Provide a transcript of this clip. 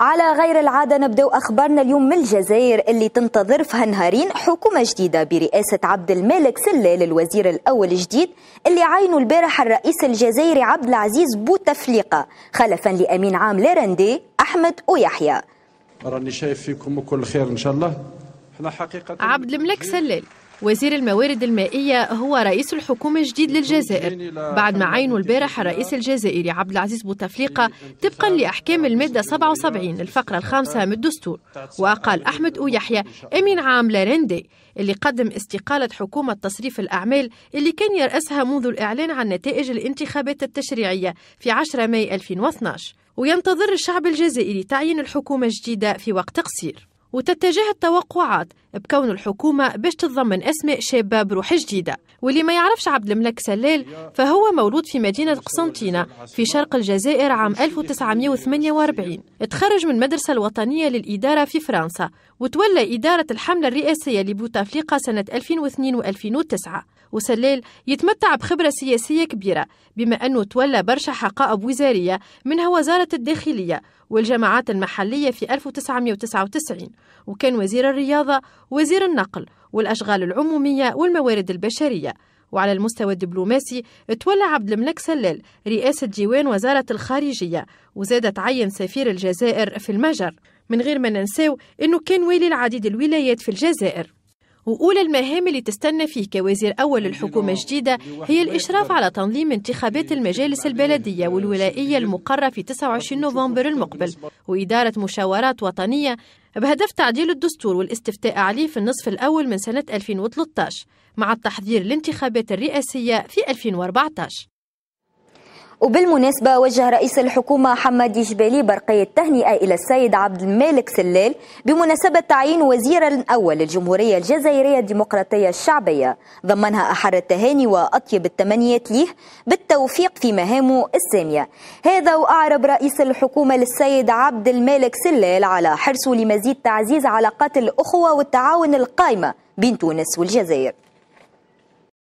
على غير العادة نبدأ أخبارنا اليوم من الجزائر اللي تنتظر في هالنهارين حكومة جديدة برئاسة عبد المالك سلال الوزير الأول الجديد اللي عينوا البارح الرئيس الجزائري عبد العزيز بوتفليقة خلفا لأمين عام ليرندي أحمد أويحيى. راني شايف فيكم كل خير إن شاء الله. احنا حقيقة عبد الملك سلال وزير الموارد المائية هو رئيس الحكومة الجديد للجزائر بعد ما عينوا البارح الرئيس الجزائري عبد العزيز بوتفليقة طبقا لأحكام المادة 77 الفقرة الخامسة من الدستور، وأقال أحمد أويحيى أمين عام ليرندي اللي قدم استقالة حكومة تصريف الأعمال اللي كان يرأسها منذ الإعلان عن نتائج الانتخابات التشريعية في 10 ماي 2012. وينتظر الشعب الجزائري تعيين الحكومة الجديدة في وقت قصير، وتتجه التوقعات بكون الحكومة باش تتضمن أسماء شابة بروح جديدة. واللي ما يعرفش عبد الملك سلال فهو مولود في مدينة قسنطينة في شرق الجزائر عام 1948. تخرج من المدرسة الوطنية للإدارة في فرنسا وتولى إدارة الحملة الرئاسية لبوتفليقة سنة 2002 و2009. وسلال يتمتع بخبرة سياسية كبيرة بما أنه تولى برشا حقائب وزارية منها وزارة الداخلية والجماعات المحلية في 1999، وكان وزير الرياضة وزير النقل والأشغال العمومية والموارد البشرية. وعلى المستوى الدبلوماسي تولى عبد الملك سلال رئاسة ديوان وزارة الخارجية وزاد تعين سفير الجزائر في المجر، من غير ما ننساو أنه كان والي العديد الولايات في الجزائر. وأولى المهام اللي تستنى فيه كوزير أول الحكومة الجديدة هي الإشراف على تنظيم انتخابات المجالس البلدية والولائية المقررة في 29 نوفمبر المقبل، وإدارة مشاورات وطنية بهدف تعديل الدستور والاستفتاء عليه في النصف الأول من سنة 2013 مع التحضير للانتخابات الرئاسية في 2014. وبالمناسبة وجه رئيس الحكومة حمادي جبالي برقية تهنئة إلى السيد عبد المالك سلال بمناسبة تعيين وزيرا الأول للجمهورية الجزائرية الديمقراطية الشعبية، ضمنها أحر التهاني وأطيب التمنيات ليه بالتوفيق في مهامه السامية. هذا وأعرب رئيس الحكومة للسيد عبد المالك سلال على حرصه لمزيد تعزيز علاقات الأخوة والتعاون القائمة بين تونس والجزائر.